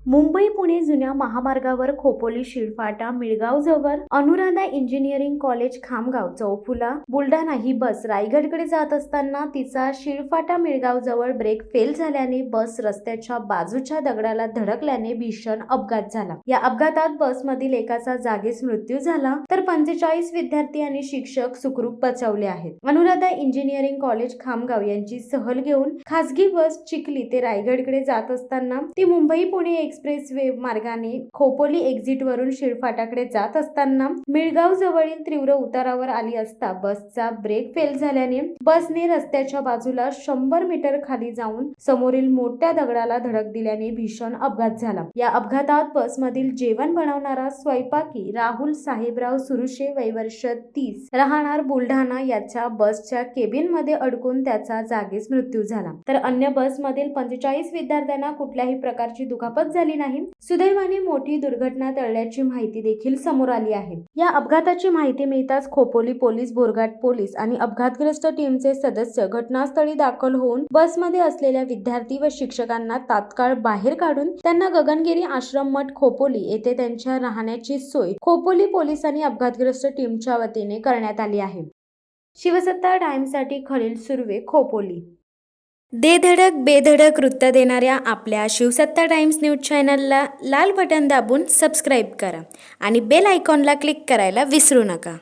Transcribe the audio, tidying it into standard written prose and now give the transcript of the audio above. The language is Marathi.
मुंबई पुणे जुन्या महामार्गावर खोपोली शिळफाटा मिळगाव जवळ अनुराधा इंजिनिअरिंग कॉलेज खामगाव चौफुला बुलढाणा ही बस रायगडकडे जात असताना तिचा शिळफाटा मिळगाव जवळ ब्रेक फेल झाल्याने बस रस्त्याच्या बाजूच्या दगडाला धडकल्याने भीषण अपघात झाला। या अपघातात बसमधील एकाचा जागीच मृत्यू झाला तर 45 विद्यार्थी आणि शिक्षक सुखरूप बचावले आहेत। अनुराधा इंजिनिअरिंग कॉलेज खामगाव यांची सहल घेऊन खासगी बस चिखली ते रायगडकडे जात असताना ती मुंबई पुणे एक्सप्रेस वे मार्गाने खोपोली एक्झिट वरून शिळफाटाकडे जात असताना मिळगाव जवळील तीव्र उतारावर आली असता बसचा ब्रेक फेल झाल्याने बसने रस्त्याच्या बाजूला 100 मीटर खाली जाऊन समोरील मोठ्या दगडाला धडक दिल्याने भीषण अपघात झाला। या अपघातात बसमधील जेवण बनवणारा स्वयंपाकी राहुल साहेबराव सुरुशे वय वर्ष 30 राहणार बुलढाणा याच्या बसच्या केबिन मध्ये अडकून त्याचा जागीच मृत्यू झाला तर अन्य बसमधील 45 विद्यार्थ्यांना कुठल्याही प्रकारची दुखापत झाली नाही। सुदैवाने मोठी दुर्घटना टळल्याची माहिती देखील समोर आली आहे। या अपघाताची माहिती मिळताच खोपोली पोलीस, बोरघाट पोलीस आणि अपघातग्रस्त टीमचे सदस्य घटनास्थळी दाखल होऊन बसमध्ये असलेल्या विद्यार्थी व शिक्षकांना तात्काळ बाहेर काढून त्यांना गगनगिरी आश्रम मठ खोपोली येथे त्यांच्या राहण्याची सोय खोपोली पोलीस आणि अपघातग्रस्त टीमच्या वतीने करण्यात आली आहे। शिवसत्ता टाइम्ससाठी खलील सुर्वे, खोपोली। दे धडक बेधडक वृत्त देणाऱ्या आपल्या शिवसत्ता टाइम्स न्यूज चॅनलला लाल बटन दाबून सबस्क्राईब करा आणि बेल आयकॉनला क्लिक करायला विसरू नका।